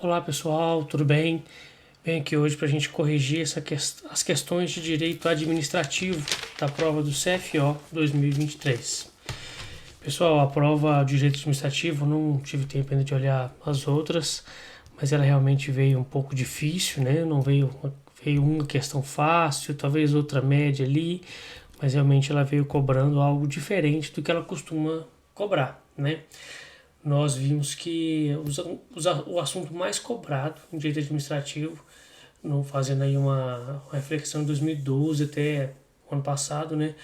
Olá pessoal, tudo bem? Venho aqui hoje para a gente corrigir as questões de direito administrativo da prova do CFO 2023. Pessoal, a prova de direito administrativo, não tive tempo ainda de olhar as outras, mas ela realmente veio um pouco difícil, né? Não veio uma questão fácil, talvez outra média ali, mas realmente ela veio cobrando algo diferente do que ela costuma cobrar, né? Nós vimos que o assunto mais cobrado em direito administrativo, fazendo aí uma reflexão em 2012 até o ano passado, né,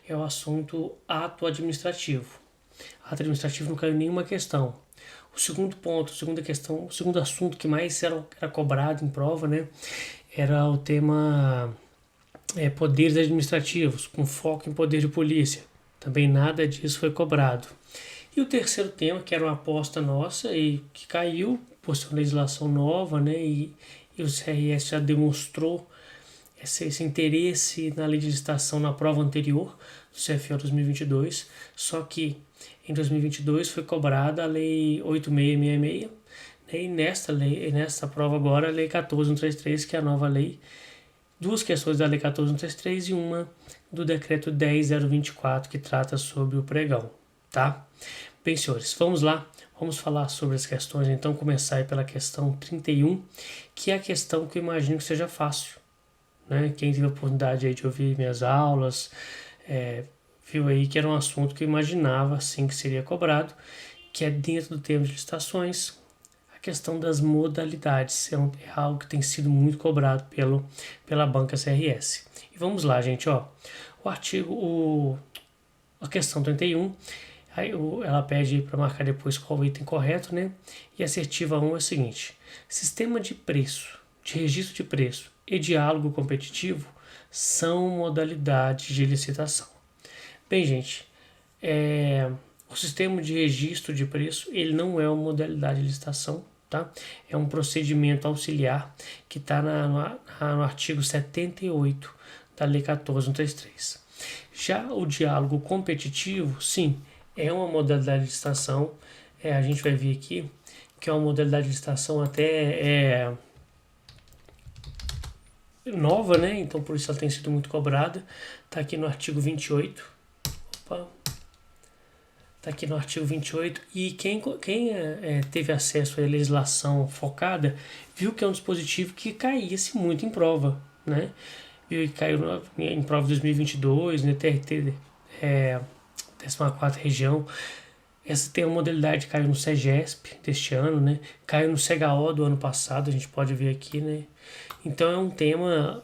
é o assunto ato administrativo. Ato administrativo não caiu nenhuma questão. O segundo ponto, a segunda questão, o segundo assunto que mais era cobrado em prova, né, era o tema poderes administrativos, com foco em poder de polícia. Também nada disso foi cobrado. E o terceiro tema, que era uma aposta nossa e que caiu por ser uma legislação nova, né? E o CRS já demonstrou esse interesse na legislação na prova anterior, do CFO 2022, só que em 2022 foi cobrada a Lei 8666, né? E nesta prova agora, a Lei 14133, que é a nova lei, duas questões da Lei 14133 e uma do Decreto 10024, que trata sobre o pregão, tá? Bem, senhores, vamos lá, vamos falar sobre as questões, então começar aí pela questão 31, que é a questão que eu imagino que seja fácil, né? Quem teve a oportunidade aí de ouvir minhas aulas, viu aí que era um assunto que eu imaginava, assim, que seria cobrado, que é dentro do tema de licitações, a questão das modalidades, é algo que tem sido muito cobrado pela banca CRS. E vamos lá, gente, ó, a questão 31, aí ela pede para marcar depois qual o item correto, né? E a assertiva 1 é o seguinte: sistema de preço, de registro de preço e diálogo competitivo são modalidades de licitação. Bem, gente, o sistema de registro de preço, ele não é uma modalidade de licitação, tá? É um procedimento auxiliar que está no artigo 78 da Lei 14133. Já o diálogo competitivo, sim, é uma modalidade de licitação. A gente vai ver aqui que é uma modalidade de licitação até nova, né? Então por isso ela tem sido muito cobrada. Está aqui no artigo 28. Opa. Está aqui no artigo 28. E quem teve acesso à legislação focada viu que é um dispositivo que caía-se muito em prova, né? Viu que caiu em prova de 2022, né? TRT 14ª região. Essa tem uma modalidade que caiu no CEGESP deste ano, né? Caiu no CHO do ano passado, a gente pode ver aqui, né? Então é um tema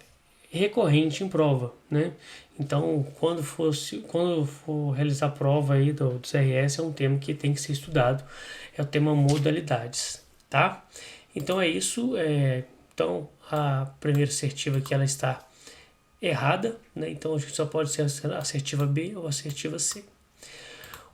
recorrente em prova, né? Então, quando for realizar a prova aí do CRS, é um tema que tem que ser estudado, é o tema modalidades, tá? Então é isso, então a primeira assertiva aqui ela está errada, né? Então a gente só pode ser a assertiva B ou a assertiva C.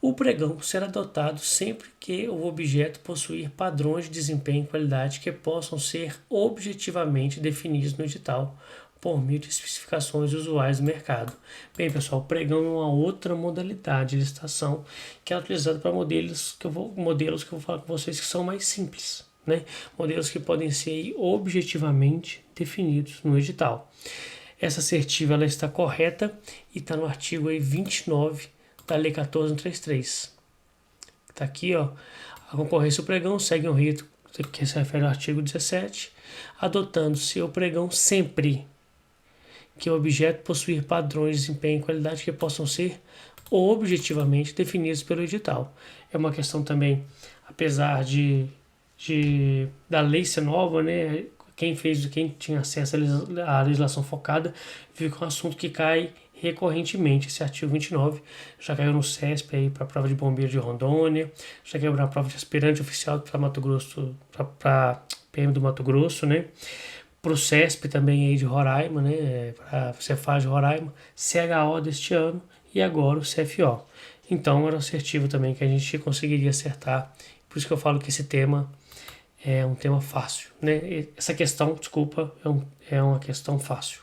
O pregão será adotado sempre que o objeto possuir padrões de desempenho e qualidade que possam ser objetivamente definidos no edital por meio de especificações usuais do mercado. Bem, pessoal, o pregão é uma outra modalidade de licitação que é utilizada para modelos que eu vou falar com vocês que são mais simples, né? Modelos que podem ser objetivamente definidos no edital. Essa assertiva ela está correta e está no artigo 29 da Lei 14133. Está aqui, ó. A concorrência e o pregão seguem o rito que se refere ao artigo 17, adotando-se o pregão sempre que o objeto possuir padrões de desempenho e qualidade que possam ser objetivamente definidos pelo edital. É uma questão também, apesar da lei ser nova, né? Quem tinha acesso à legislação focada, viu que é um assunto que cai recorrentemente. Esse artigo 29 já caiu no CESP aí para a prova de bombeiro de Rondônia, já caiu na prova de aspirante oficial para Mato Grosso, para PM do Mato Grosso, né? Para o CESP também aí de Roraima, né? Para Cefaz de Roraima, CHO deste ano e agora o CFO. Então era assertivo também que a gente conseguiria acertar. Por isso que eu falo que esse tema é um tema fácil, né? Essa questão, desculpa, é uma questão fácil.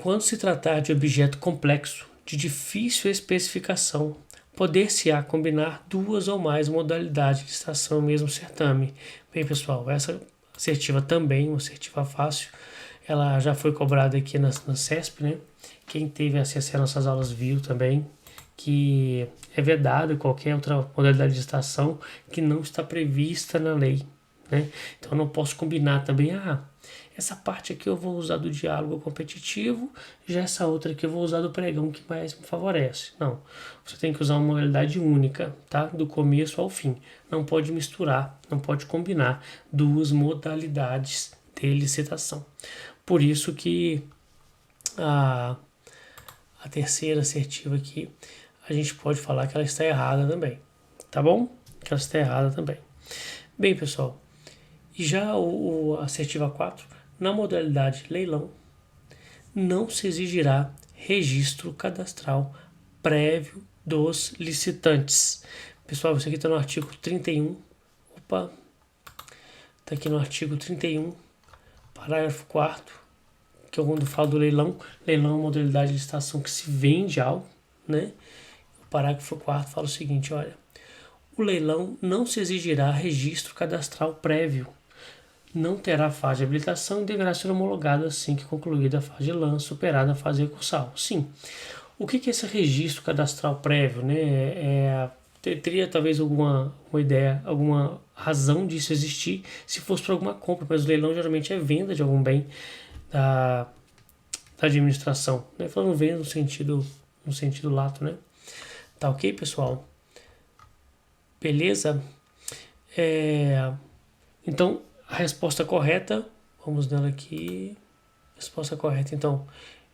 Quando se tratar de objeto complexo, de difícil especificação, poder-se-á combinar duas ou mais modalidades de licitação no mesmo certame. Bem, pessoal, essa assertiva também, uma assertiva fácil, ela já foi cobrada aqui na CESP, né? Quem teve acesso às nossas aulas viu também que é vedado qualquer outra modalidade de licitação que não está prevista na lei, né? Então, eu não posso combinar também, essa parte aqui eu vou usar do diálogo competitivo, já essa outra aqui eu vou usar do pregão que mais me favorece. Não, você tem que usar uma modalidade única, tá? Do começo ao fim. Não pode misturar, não pode combinar duas modalidades de licitação. Por isso que a terceira assertiva aqui, a gente pode falar que ela está errada também, tá bom? Que ela está errada também. Bem, pessoal, e já a assertiva 4, na modalidade leilão, não se exigirá registro cadastral prévio dos licitantes. Pessoal, isso aqui está no artigo 31. Opa, está aqui no artigo 31, parágrafo 4º, que é quando fala do leilão. Leilão é uma modalidade de licitação que se vende algo, né? O parágrafo 4º fala o seguinte, olha, o leilão não se exigirá registro cadastral prévio, não terá fase de habilitação e deverá ser homologado assim que concluída a fase de lance, superada a fase recursal. Sim. O que é esse registro cadastral prévio, né? Teria talvez alguma ideia, alguma razão disso existir se fosse para alguma compra, mas o leilão geralmente é venda de algum bem da administração, né? Falando venda no sentido lato, né? Tá ok, pessoal? Beleza? Então, a resposta correta, vamos nela aqui. Resposta correta, então,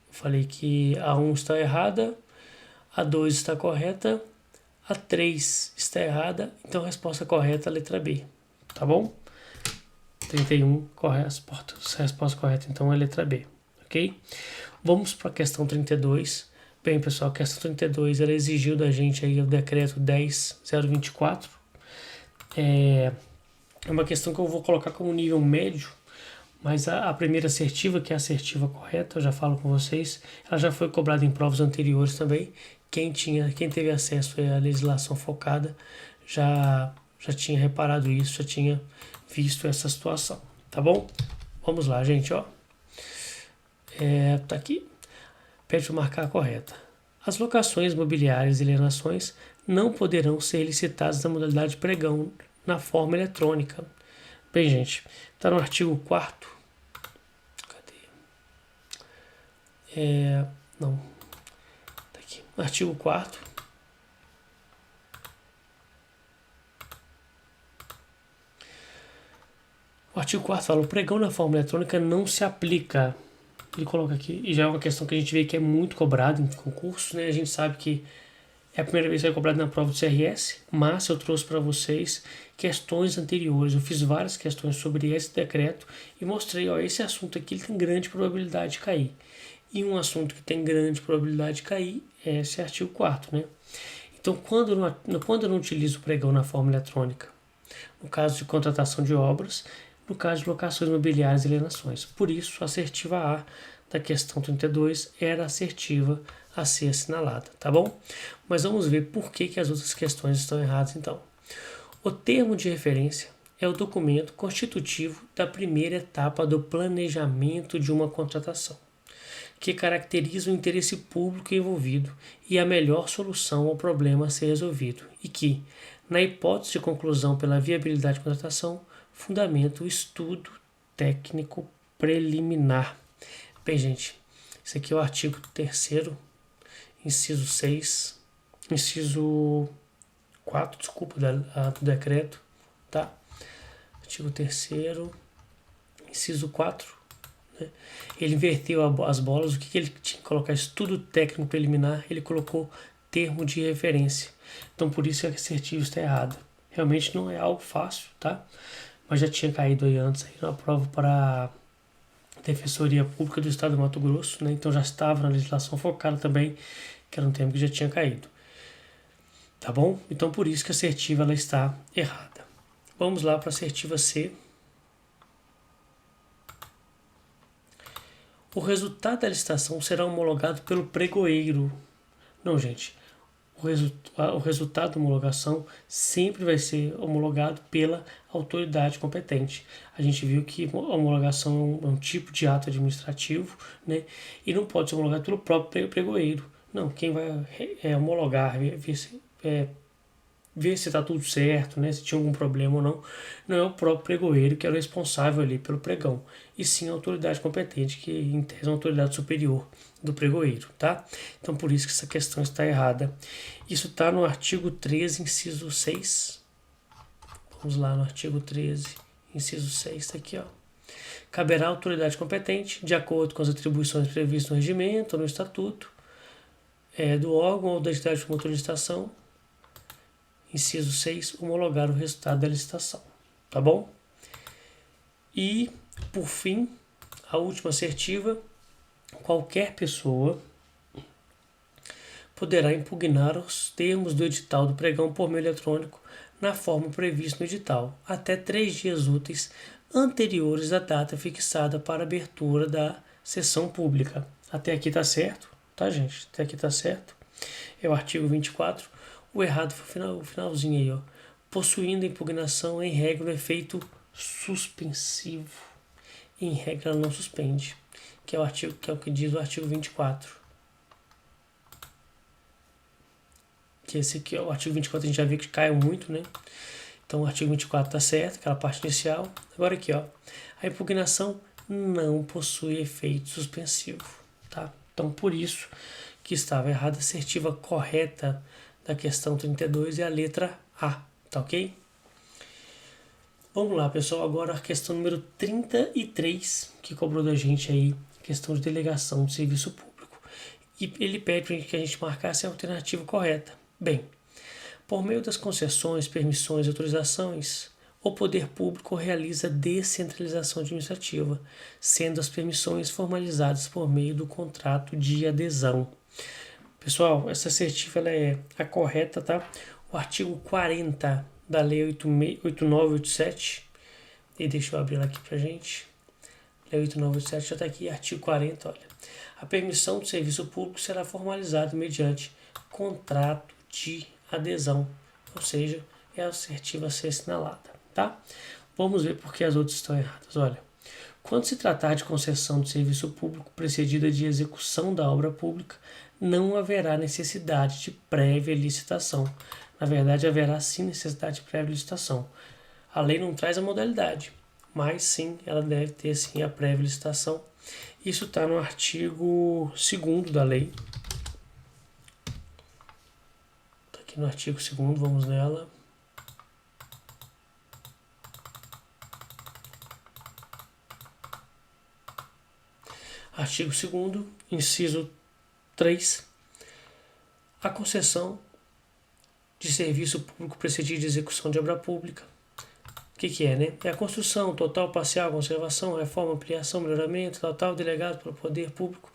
eu falei que a 1 está errada, a 2 está correta, a 3 está errada, então a resposta correta é a letra B, tá bom? 31, a resposta correta então é a letra B, ok? Vamos para a questão 32. Bem, pessoal, a questão 32, ela exigiu da gente aí o decreto 10.024. É uma questão que eu vou colocar como nível médio, mas a primeira assertiva, que é a assertiva correta, eu já falo com vocês, ela já foi cobrada em provas anteriores também. Quem teve acesso à legislação focada já tinha reparado isso, já tinha visto essa situação, tá bom? Vamos lá, gente, ó. Tá aqui. Pede para marcar a correta. As locações imobiliárias e alienações não poderão ser licitadas na modalidade pregão na forma eletrônica. Bem, gente, está no artigo 4º. Cadê? Não. Tá aqui. Artigo 4º. O artigo 4º fala: o pregão na forma eletrônica não se aplica. Ele coloca aqui, e já é uma questão que a gente vê que é muito cobrada em concursos, né? A gente sabe que é a primeira vez que é cobrado na prova do CRS, mas eu trouxe para vocês questões anteriores. Eu fiz várias questões sobre esse decreto e mostrei, ó, esse assunto aqui ele tem grande probabilidade de cair. E um assunto que tem grande probabilidade de cair é esse artigo 4º, né? Então, quando eu não utilizo o pregão na forma eletrônica? No caso de contratação de obras, no caso de locações imobiliárias e alienações. Por isso, a assertiva A da questão 32 era assertiva a ser assinalada, tá bom? Mas vamos ver por que as outras questões estão erradas, então. O termo de referência é o documento constitutivo da primeira etapa do planejamento de uma contratação, que caracteriza o interesse público envolvido e a melhor solução ao problema a ser resolvido, e que, na hipótese de conclusão pela viabilidade de contratação, fundamenta o estudo técnico preliminar. Bem, gente, esse aqui é o artigo 3º, inciso 6, inciso 4, desculpa, do decreto, tá? Artigo 3º, inciso 4, né? Ele inverteu as bolas. O que ele tinha que colocar? Estudo técnico preliminar, ele colocou termo de referência. Então, por isso é que a assertiva está errada. Realmente não é algo fácil, tá? Mas já tinha caído aí antes aí na prova para a Defensoria Pública do Estado do Mato Grosso, né? Então já estava na legislação focada também, que era um termo que já tinha caído. Tá bom? Então por isso que a assertiva ela está errada. Vamos lá para a assertiva C. O resultado da licitação será homologado pelo pregoeiro. Não, gente. o resultado da homologação sempre vai ser homologado pela autoridade competente. A gente viu que a homologação é um tipo de ato administrativo, né? E não pode ser homologado pelo próprio pregoeiro. Não, quem vai homologar, ver se está tudo certo, né, se tinha algum problema ou não, não é o próprio pregoeiro que é o responsável ali pelo pregão, e sim a autoridade competente, que em tese é uma autoridade superior do pregoeiro, tá? Então por isso que essa questão está errada. Isso está no artigo 13, inciso 6. Vamos lá no artigo 13, inciso 6, está aqui, ó. Caberá à autoridade competente, de acordo com as atribuições previstas no regimento ou no estatuto do órgão ou da entidade promotora de licitação, inciso 6, homologar o resultado da licitação, tá bom? E, por fim, a última assertiva: qualquer pessoa poderá impugnar os termos do edital do pregão por meio eletrônico na forma prevista no edital, até 3 dias úteis anteriores à data fixada para a abertura da sessão pública. Até aqui tá certo, tá, gente? Até aqui tá certo. É o artigo 24. O errado foi o finalzinho aí, ó. Possuindo impugnação, em regra, o efeito suspensivo. Em regra, ela não suspende, que é o que diz o artigo 24. Que esse aqui, ó, o artigo 24 a gente já viu que cai muito, né? Então o artigo 24 está certo, aquela parte inicial. Agora aqui, ó, a impugnação não possui efeito suspensivo, tá? Então por isso que estava errada a assertiva correta da questão 32 é a letra A, tá ok? Vamos lá, pessoal, agora a questão número 33, que cobrou da gente aí, questão de delegação de serviço público. E ele pede que a gente marcasse a alternativa correta. Bem, por meio das concessões, permissões e autorizações, o poder público realiza descentralização administrativa, sendo as permissões formalizadas por meio do contrato de adesão. Pessoal, essa assertiva ela é a correta, tá? O artigo 40 da Lei 8987, e deixa eu abrir ela aqui pra gente. Lei 8987 já está aqui, artigo 40, olha. A permissão do serviço público será formalizada mediante contrato de adesão, ou seja, é a assertiva a ser assinalada, tá? Vamos ver por que as outras estão erradas. Olha, quando se tratar de concessão de serviço público precedida de execução da obra pública, não haverá necessidade de prévia licitação. Na verdade, haverá sim necessidade de prévia licitação. A lei não traz a modalidade, mas sim, ela deve ter sim a prévia licitação. Isso está no artigo 2º da lei. Está aqui no artigo 2º, vamos nela. Artigo 2º, inciso 3. A concessão de serviço público precedida de execução de obra pública. O que é, né? É a construção, total, parcial, conservação, reforma, ampliação, melhoramento, total, delegado pelo poder público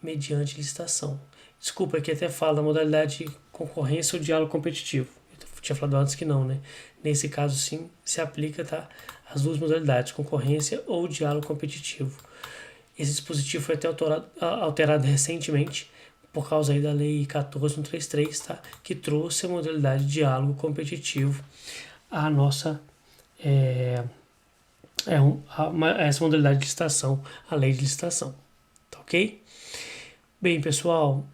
mediante licitação. Desculpa, aqui até fala da modalidade de concorrência ou diálogo competitivo. Eu tinha falado antes que não, né? Nesse caso, sim, se aplica, tá? As duas modalidades, concorrência ou diálogo competitivo. Esse dispositivo foi até alterado recentemente, por causa aí da Lei 14.133, tá? Que trouxe a modalidade de diálogo competitivo à nossa essa modalidade de licitação, a lei de licitação, tá ok? Bem, pessoal,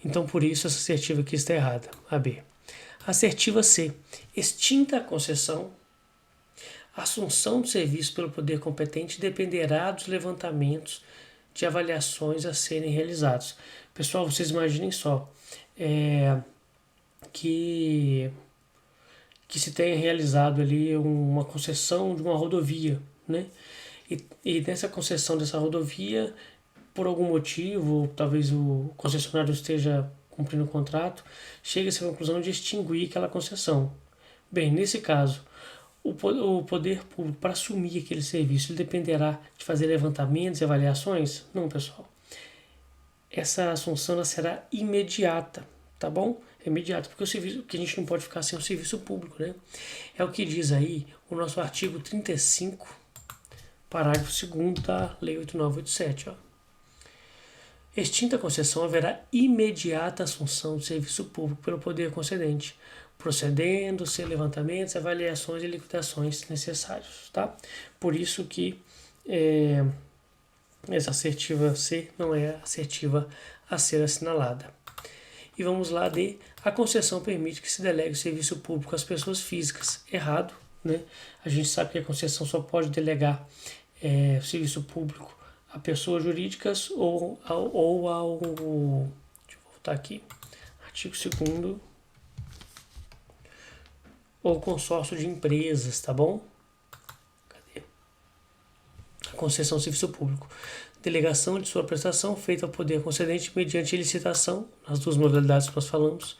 então por isso essa assertiva aqui está errada, a B. Assertiva C, extinta a concessão, a assunção do serviço pelo poder competente dependerá dos levantamentos de avaliações a serem realizados. Pessoal, vocês imaginem só, que se tenha realizado ali uma concessão de uma rodovia, né? E nessa concessão dessa rodovia, por algum motivo, talvez o concessionário esteja cumprindo o contrato, chega-se à conclusão de extinguir aquela concessão. Bem, nesse caso, o poder público, para assumir aquele serviço, ele dependerá de fazer levantamentos e avaliações? Não, pessoal. Essa assunção ela será imediata, tá bom? É imediato, porque o serviço, que a gente não pode ficar sem o serviço público, né? É o que diz aí o nosso artigo 35, parágrafo 2º da Lei 8987, ó. Extinta a concessão, haverá imediata assunção de serviço público pelo poder concedente, procedendo-se levantamentos, avaliações e liquidações necessários, tá? Por isso que essa assertiva C não é assertiva a ser assinalada. E vamos lá de a concessão permite que se delegue o serviço público às pessoas físicas. Errado, né? A gente sabe que a concessão só pode delegar o serviço público a pessoas jurídicas ou ao... Deixa eu voltar aqui. Artigo 2º. Ou consórcio de empresas, tá bom? Cadê? A concessão do serviço público. Delegação de sua prestação feita ao poder concedente mediante licitação, nas duas modalidades que nós falamos,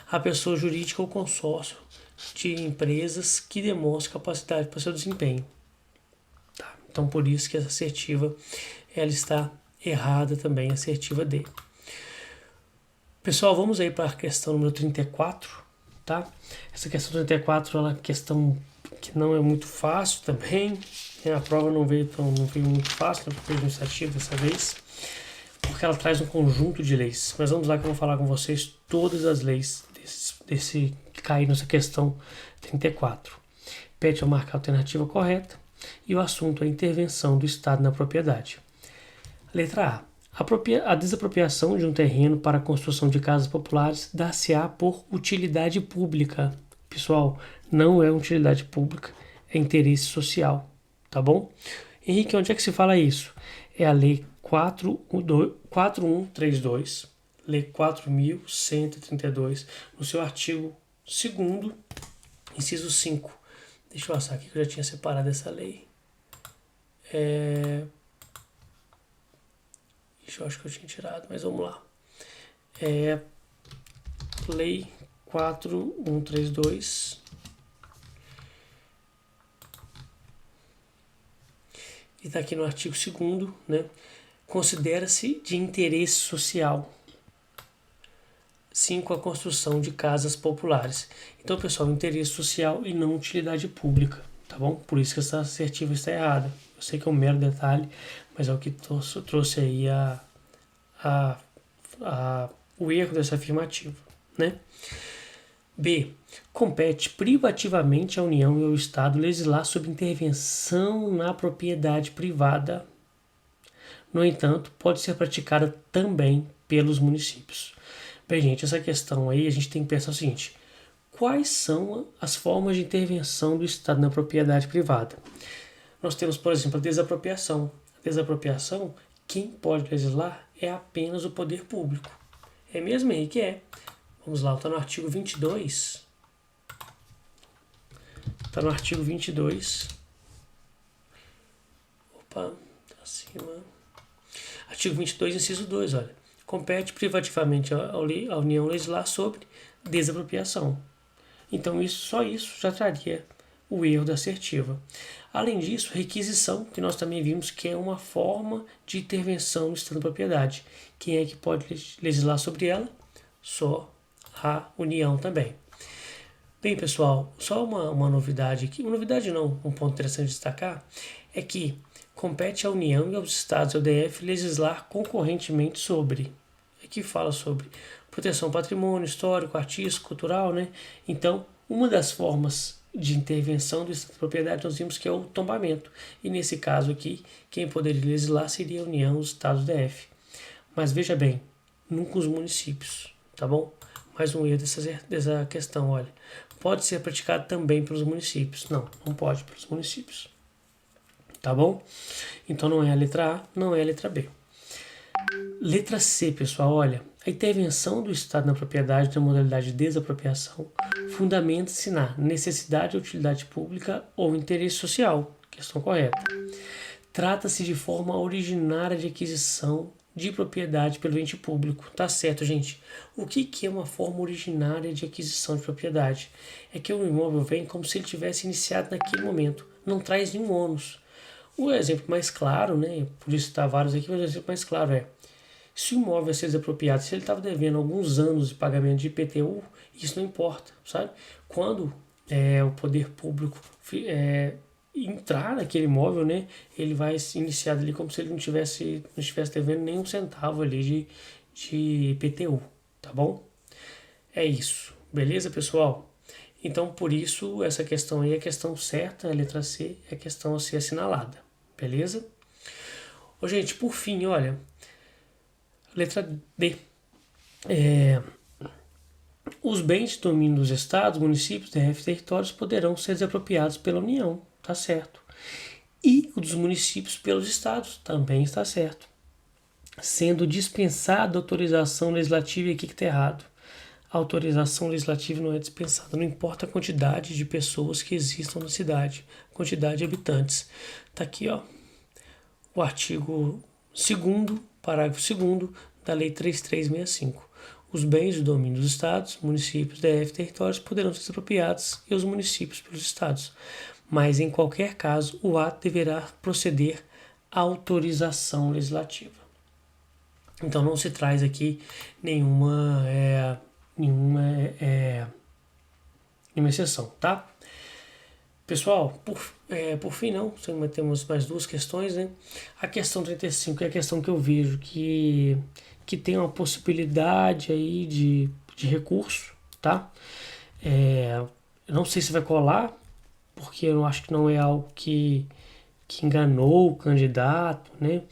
a pessoa jurídica ou consórcio de empresas que demonstre capacidade para seu desempenho. Tá? Então, por isso que essa assertiva ela está errada também, assertiva D. Pessoal, vamos aí para a questão número 34, tá? Essa questão 34 é uma questão que não é muito fácil também. A prova não veio muito fácil, na prova administrativa dessa vez, porque ela traz um conjunto de leis. Mas vamos lá que eu vou falar com vocês todas as leis desse que cai nessa questão 34. Pede a marcar a alternativa correta e o assunto é a intervenção do Estado na propriedade. Letra A. A desapropriação de um terreno para a construção de casas populares dar-se-á por utilidade pública. Pessoal, não é utilidade pública, é interesse social, tá bom? Henrique, onde é que se fala isso? É a Lei 4132, Lei 4.132, no seu artigo 2º, inciso 5. Deixa eu achar aqui que eu já tinha separado essa lei. Eu acho que eu tinha tirado, mas vamos lá. Lei 4132. E está aqui no artigo 2º, né? Considera-se de interesse social. 5. A construção de casas populares. Então, pessoal, interesse social e não utilidade pública, tá bom? Por isso que essa assertiva está errada. Eu sei que é um mero detalhe, mas é o que trouxe aí o erro dessa afirmativa, né? B. Compete privativamente à União e ao Estado legislar sobre intervenção na propriedade privada. No entanto, pode ser praticada também pelos municípios. Bem, gente, essa questão aí a gente tem que pensar o seguinte: quais são as formas de intervenção do Estado na propriedade privada? Nós temos, por exemplo, a desapropriação. A desapropriação, quem pode legislar é apenas o poder público. É mesmo, Henrique? É. Vamos lá, está no artigo 22. Está no artigo 22. Opa, tá acima. Artigo 22, inciso 2, olha. Compete privativamente à União legislar sobre desapropriação. Então, só isso já traria o erro da assertiva. Além disso, requisição, que nós também vimos que é uma forma de intervenção no Estado da propriedade. Quem é que pode legislar sobre ela? Só a União também. Bem, pessoal, só uma novidade aqui. Uma novidade não, um ponto interessante de destacar é que compete à União e aos Estados e ao DF legislar concorrentemente sobre. Aqui fala sobre proteção ao patrimônio histórico, artístico, cultural, né? Então, uma das formas de intervenção do Estado da propriedade nós vimos que é o tombamento. E nesse caso aqui, quem poderia legislar seria a União e os Estados do DF. Mas veja bem, nunca os municípios, tá bom? Mais um erro dessa questão, olha. Pode ser praticado também pelos municípios. Não, não pode pelos municípios. Tá bom? Então não é a letra A, não é a letra B. Letra C, pessoal, olha. A intervenção do Estado na propriedade na modalidade de desapropriação fundamenta-se na necessidade ou utilidade pública ou interesse social. Questão correta. Trata-se de forma originária de aquisição de propriedade pelo ente público. Tá certo, gente? O que é uma forma originária de aquisição de propriedade? É que o imóvel vem como se ele tivesse iniciado naquele momento. Não traz nenhum ônus. O exemplo mais claro, né? Por isso está vários aqui, mas o exemplo mais claro é: se o imóvel é ser desapropriado, se ele estava devendo alguns anos de pagamento de IPTU, isso não importa, sabe? Quando o poder público entrar naquele imóvel, né, ele vai se iniciar ali como se ele não estivesse devendo nenhum centavo ali de IPTU, tá bom? É isso, beleza, pessoal? Então, por isso, essa questão aí é a questão certa, a letra C é a questão a ser assinalada, beleza? Ô, gente, por fim, olha, letra D. Os bens de domínio dos estados, municípios, DF e territórios poderão ser desapropriados pela União, tá certo? E o dos municípios pelos estados, também está certo. Sendo dispensada a autorização legislativa, e aqui que está errado. A autorização legislativa não é dispensada, não importa a quantidade de pessoas que existam na cidade, quantidade de habitantes. Está aqui, ó, o artigo 2º, parágrafo 2º da Lei 3365. Os bens do domínio dos estados, municípios, DF e territórios poderão ser expropriados e os municípios pelos estados, mas em qualquer caso o ato deverá proceder à autorização legislativa. Então não se traz aqui nenhuma exceção, tá? Pessoal, por fim não, temos mais duas questões, né? A questão 35 é a questão que eu vejo que tem uma possibilidade aí de recurso, tá? Eu não sei se vai colar, porque eu acho que não é algo que enganou o candidato, né?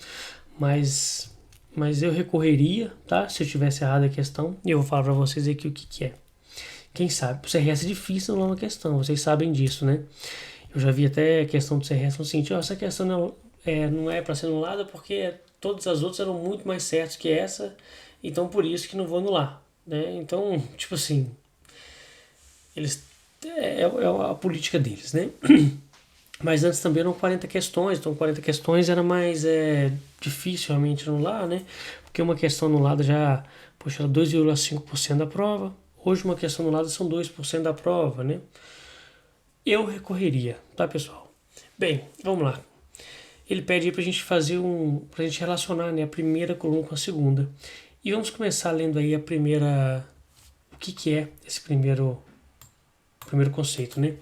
Mas eu recorreria, tá? Se eu tivesse errado a questão, e eu vou falar para vocês aqui o que é. Quem sabe? O CRS é difícil não é uma questão, vocês sabem disso, né? Eu já vi até a questão do CRS no seguinte, essa questão não é para ser anulada porque todas as outras eram muito mais certas que essa, então por isso que não vou anular, né? Então, tipo assim, eles é a política deles, né? Mas antes também eram 40 questões, então 40 questões era mais difícil realmente anular, né? Porque uma questão anulada já, poxa, era 2,5% da prova. Hoje uma questão anulada são 2% da prova, né? Eu recorreria, tá, pessoal? Bem, vamos lá. Ele pede aí pra gente fazer pra gente relacionar, né, a primeira coluna com a segunda. E vamos começar lendo aí a primeira, o que é esse primeiro conceito, né?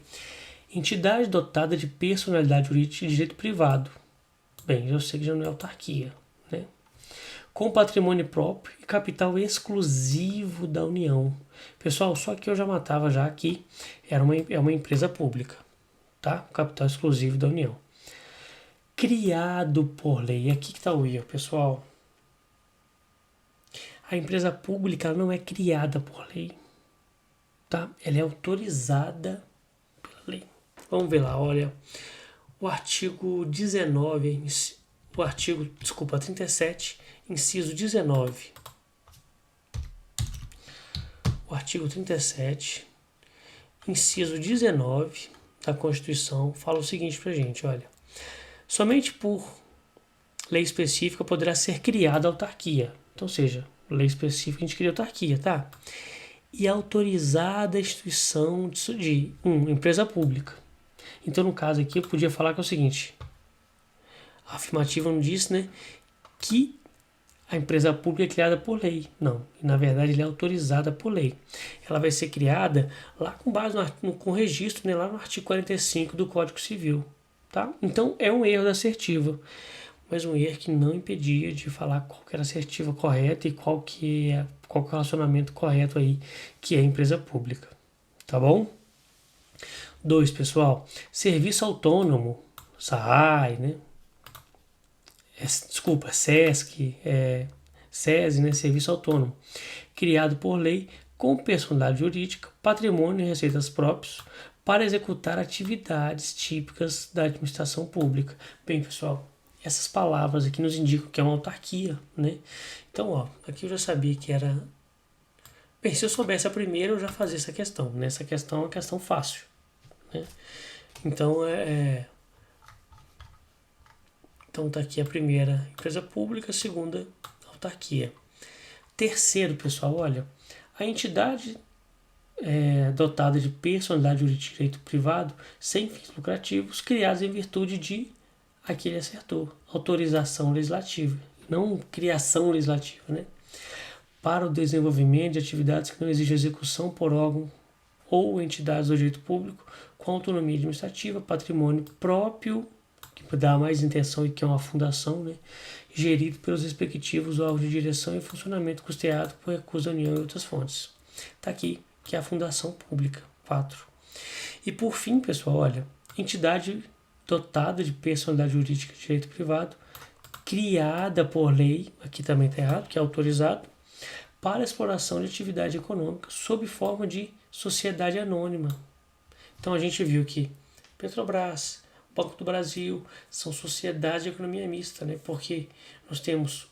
Entidade dotada de personalidade jurídica de direito privado. Bem, eu sei que já não é autarquia, né? Com patrimônio próprio e capital exclusivo da União. Pessoal, só que eu já matava já aqui, é uma empresa pública, tá? Capital exclusivo da União. Criado por lei. Aqui que está o erro, pessoal. A empresa pública não é criada por lei, tá? Ela é autorizada pela lei. Vamos ver lá, olha. O artigo 37, inciso 19. O artigo 37, inciso 19 da Constituição fala o seguinte pra gente, olha. Somente por lei específica poderá ser criada autarquia. Então, seja, lei específica a gente cria autarquia, tá? E autorizada a instituição de empresa pública. Então, no caso aqui, eu podia falar que é o seguinte. A afirmativa não diz, né, que a empresa pública é criada por lei. Não, na verdade ela é autorizada por lei. Ela vai ser criada lá com base com registro, né, lá no artigo 45 do Código Civil. Tá? Então é um erro da assertiva, mas um erro que não impedia de falar qual que era a assertiva correta e qual que é o relacionamento correto aí, que é a empresa pública. Tá bom? 2, pessoal. Serviço autônomo, SAAI, né? SESC, SESI, né? Serviço autônomo, criado por lei com personalidade jurídica, patrimônio e receitas próprios para executar atividades típicas da administração pública. Bem, pessoal, essas palavras aqui nos indicam que é uma autarquia, né? Então, ó, aqui eu já sabia que era... Bem, se eu soubesse a primeira, eu já fazia essa questão, né? Essa questão é uma questão fácil, né? Então, Então tá aqui a primeira, empresa pública, a segunda, autarquia. Terceiro, pessoal, olha, a entidade dotada de personalidade jurídica de direito privado sem fins lucrativos, criados em virtude de, aqui ele acertou, autorização legislativa, não criação legislativa, né? Para o desenvolvimento de atividades que não exigem execução por órgão ou entidades do direito público com autonomia administrativa, patrimônio próprio, que dá mais intenção e que é uma fundação, né, gerido pelos respectivos órgãos de direção e funcionamento custeado por recursos da União e outras fontes. Está aqui, que é a fundação pública. 4. E por fim, pessoal, olha, entidade dotada de personalidade jurídica de direito privado, criada por lei, aqui também está errado, que é autorizado, para exploração de atividade econômica sob forma de sociedade anônima. Então a gente viu que Petrobras, Banco do Brasil são sociedades de economia mista, né? Porque nós temos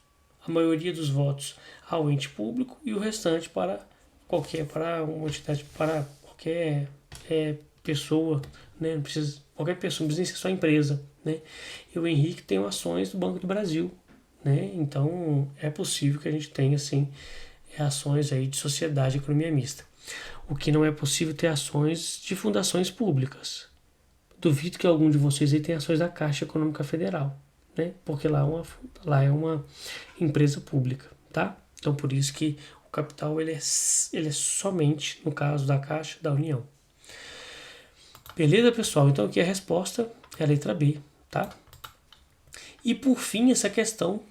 a maioria dos votos ao ente público e o restante para uma entidade, para qualquer pessoa, né? Não precisa, qualquer pessoa, não precisa ser só empresa, né? E o Henrique tem ações do Banco do Brasil, né? Então é possível que a gente tenha assim ações aí de sociedade de economia mista. O que não é possível ter ações de fundações públicas. Duvido que algum de vocês aí tenha ações da Caixa Econômica Federal, né? Porque lá é uma empresa pública, tá? Então por isso que o capital ele é somente, no caso da Caixa, da União. Beleza, pessoal? Então aqui a resposta é a letra B, tá? E por fim, essa questão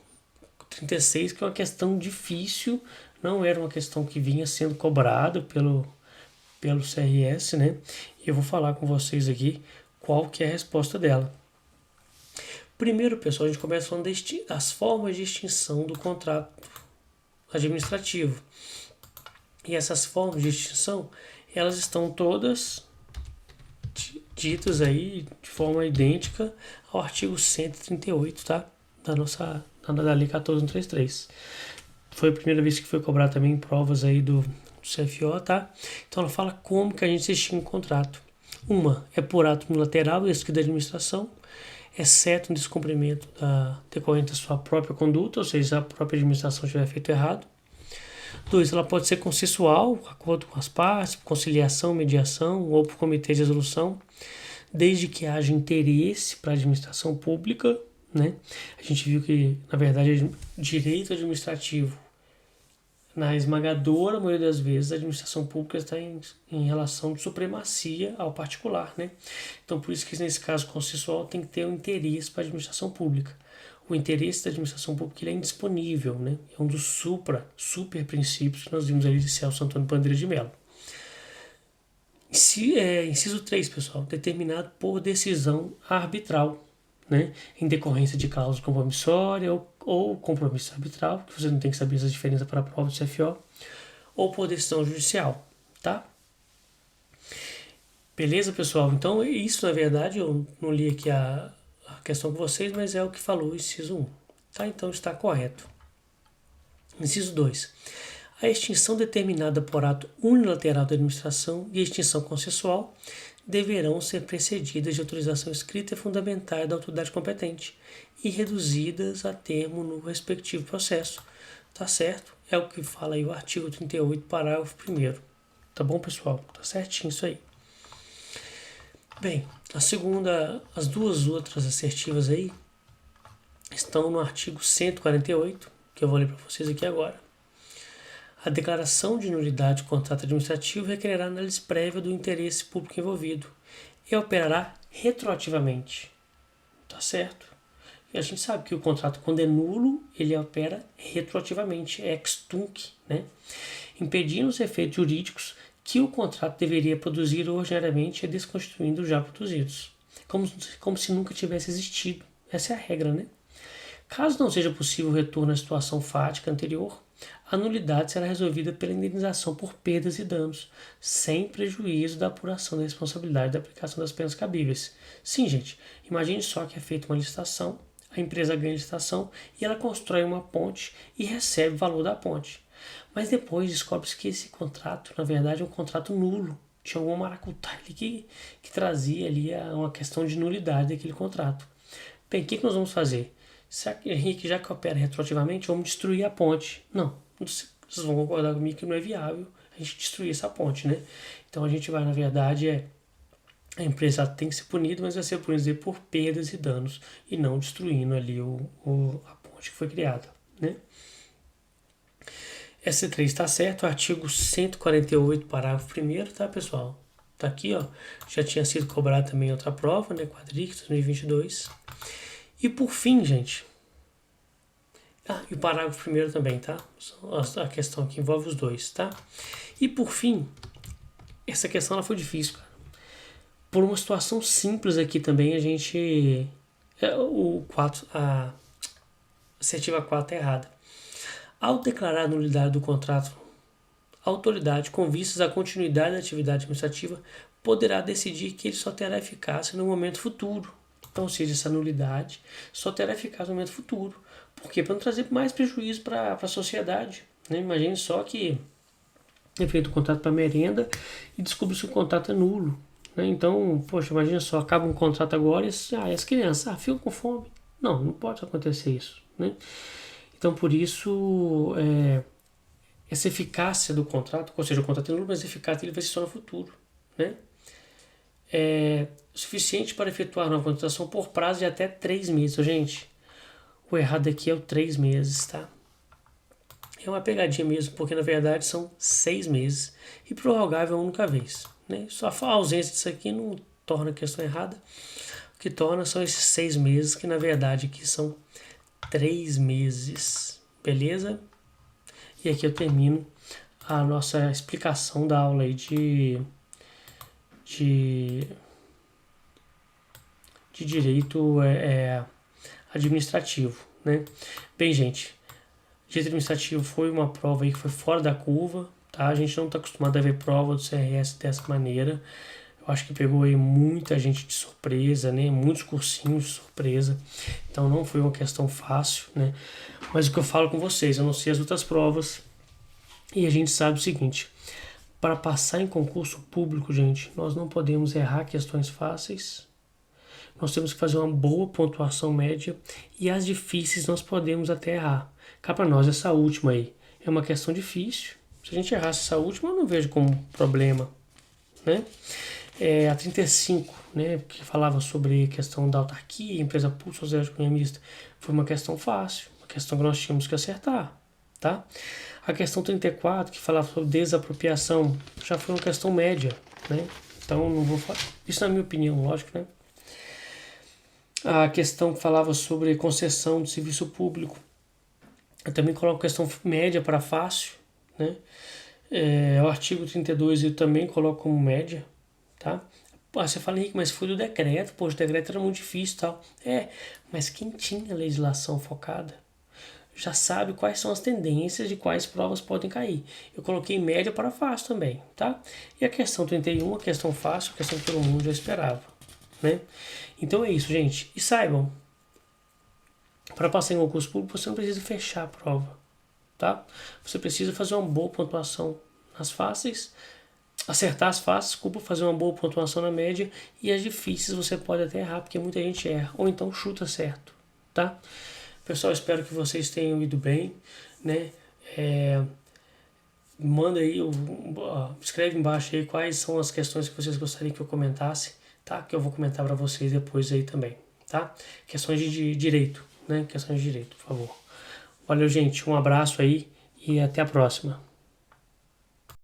36, que é uma questão difícil, não era uma questão que vinha sendo cobrada pelo CRS, né? E eu vou falar com vocês aqui qual que é a resposta dela. Primeiro, pessoal, a gente começa falando das formas de extinção do contrato administrativo. E essas formas de extinção, elas estão todas ditas aí de forma idêntica ao artigo 138, tá? Da Lei 14.133. Foi a primeira vez que foi cobrado também em provas aí do CFO, tá? Então ela fala como que a gente extingue um contrato. Uma é por ato unilateral, esse que da administração, exceto um descumprimento decorrente da sua própria conduta, ou seja, se a própria administração tiver feito errado. 2, ela pode ser consensual, acordo com as partes, conciliação, mediação ou por comitê de resolução, desde que haja interesse para a administração pública, né? A gente viu que, na verdade, direito administrativo, na esmagadora maioria das vezes, a administração pública está em relação de supremacia ao particular, né? Então, por isso que nesse caso consensual tem que ter um interesse para a administração pública. O interesse da administração pública ele é indisponível, né? É um dos super princípios que nós vimos ali de Celso Antônio Bandeira de Mello. Inciso 3, pessoal, determinado por decisão arbitral, né? Em decorrência de cláusula compromissória ou compromisso arbitral, que você não tem que saber essa diferença para a prova do CFO, ou por decisão judicial, tá? Beleza, pessoal? Então, isso, na verdade, eu não li aqui a questão com vocês, mas é o que falou o inciso 1, tá? Então, está correto. Inciso 2. A extinção determinada por ato unilateral da administração e a extinção consensual deverão ser precedidas de autorização escrita e fundamentada da autoridade competente e reduzidas a termo no respectivo processo. Tá certo? É o que fala aí o artigo 38, parágrafo 1º. Tá bom, pessoal? Tá certinho isso aí. Bem, as duas outras assertivas aí estão no artigo 148, que eu vou ler para vocês aqui agora. A declaração de nulidade do contrato administrativo requererá análise prévia do interesse público envolvido e operará retroativamente. Tá certo? E a gente sabe que o contrato, quando é nulo, ele opera retroativamente, ex tunc, né? Impedindo os efeitos jurídicos que o contrato deveria produzir ordinariamente e desconstituindo os já produzidos. Como se nunca tivesse existido. Essa é a regra, né? Caso não seja possível o retorno à situação fática anterior, a nulidade será resolvida pela indenização por perdas e danos, sem prejuízo da apuração da responsabilidade da aplicação das penas cabíveis. Sim, gente, imagine só que é feita uma licitação, a empresa ganha a licitação e ela constrói uma ponte e recebe o valor da ponte. Mas depois descobre-se que esse contrato, na verdade, é um contrato nulo. Tinha algum maracutá ali que trazia ali uma questão de nulidade daquele contrato. Bem, o que nós vamos fazer? Henrique, já que opera retroativamente, vamos destruir a ponte. Não, vocês vão concordar comigo que não é viável a gente destruir essa ponte, né? Então a gente vai, na verdade, a empresa tem que ser punida, mas vai ser punida por perdas e danos e não destruindo ali a ponte que foi criada, né? SC3 está certo, artigo 148, parágrafo 1º, tá, pessoal? Tá aqui, ó, já tinha sido cobrado também outra prova, né, Quadric 2022. E por fim, gente, e o parágrafo 1º também, tá? A questão que envolve os dois, tá? E por fim, essa questão ela foi difícil, cara. Por uma situação simples aqui também, a gente... a assertiva 4 é errada. Ao declarar a nulidade do contrato, a autoridade, com vistas à continuidade da atividade administrativa, poderá decidir que ele só terá eficácia no momento futuro. Então, ou seja, essa nulidade só terá eficácia no momento futuro. Por quê? Para não trazer mais prejuízo para a sociedade. Né? Imagine só que é feito um contrato para merenda e descobre se o contrato é nulo. Né? Então, poxa, imagina só, acaba um contrato agora e as crianças ficam com fome. Não pode acontecer isso. Né? Então, por isso, essa eficácia do contrato, ou seja, o contrato é nulo, mas eficácia ele vai ser só no futuro. Né? É suficiente para efetuar uma contratação por prazo de até 3 meses. Gente, o errado aqui é o 3 meses, tá? É uma pegadinha mesmo, porque na verdade são 6 meses e prorrogável uma única vez. Né? Só a ausência disso aqui não torna a questão errada. O que torna são esses 6 meses, que na verdade aqui são 3 meses. Beleza? E aqui eu termino a nossa explicação da aula aí de direito administrativo, né? Bem, gente, direito administrativo foi uma prova aí que foi fora da curva, tá? A gente não está acostumado a ver prova do CRS dessa maneira. Eu acho que pegou aí muita gente de surpresa, né? Muitos cursinhos de surpresa. Então não foi uma questão fácil, né? Mas o que eu falo com vocês, eu não sei as outras provas. E a gente sabe o seguinte: para passar em concurso público, gente, nós não podemos errar questões fáceis. Nós temos que fazer uma boa pontuação média e as difíceis nós podemos até errar. Cá para nós, essa última aí é uma questão difícil. Se a gente errasse essa última, eu não vejo como problema, né? A 35, né, que falava sobre a questão da autarquia, empresa pública, sociedade economista, foi uma questão fácil, uma questão que nós tínhamos que acertar, tá? A questão 34, que falava sobre desapropriação, já foi uma questão média, né? Então, não vou falar. Isso na minha opinião, lógico, né? A questão que falava sobre concessão de serviço público, eu também coloco questão média para fácil, né? O artigo 32 eu também coloco como média, tá? Você fala, Henrique, mas foi do decreto, o decreto era muito difícil e tal. Mas quem tinha legislação focada já sabe quais são as tendências de quais provas podem cair. Eu coloquei média para fácil também, tá? E a questão 31, a questão fácil, a questão que todo mundo já esperava, né? Então é isso, gente. E saibam, para passar em concurso público, você não precisa fechar a prova, tá? Você precisa fazer uma boa pontuação nas fáceis, acertar as fáceis, fazer uma boa pontuação na média, e as difíceis você pode até errar, porque muita gente erra, ou então chuta certo, tá? Pessoal, espero que vocês tenham ido bem, né? Manda aí, escreve embaixo aí quais são as questões que vocês gostariam que eu comentasse, tá? Que eu vou comentar para vocês depois aí também, tá? Questões de direito, né? Questões de direito, por favor. Valeu, gente. Um abraço aí e até a próxima.